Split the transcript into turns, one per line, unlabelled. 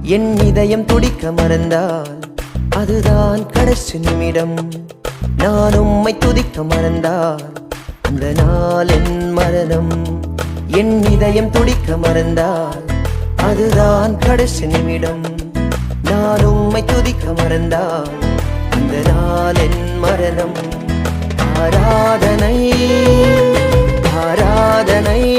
என் இதயம் துடிக்க மறந்தால் அதுதான் கடைசி நிமிடம். நான் உம்மை துதிக்க மறந்தால் அந்த நாள் என் மரணம். என் இதயம் துடிக்க மறந்தால் அதுதான் கடைசி நிமிடம். நான் உம்மை துதிக்க மறந்தால் அந்த நாள் என் மரணம். ஆராதனை ஆராதனை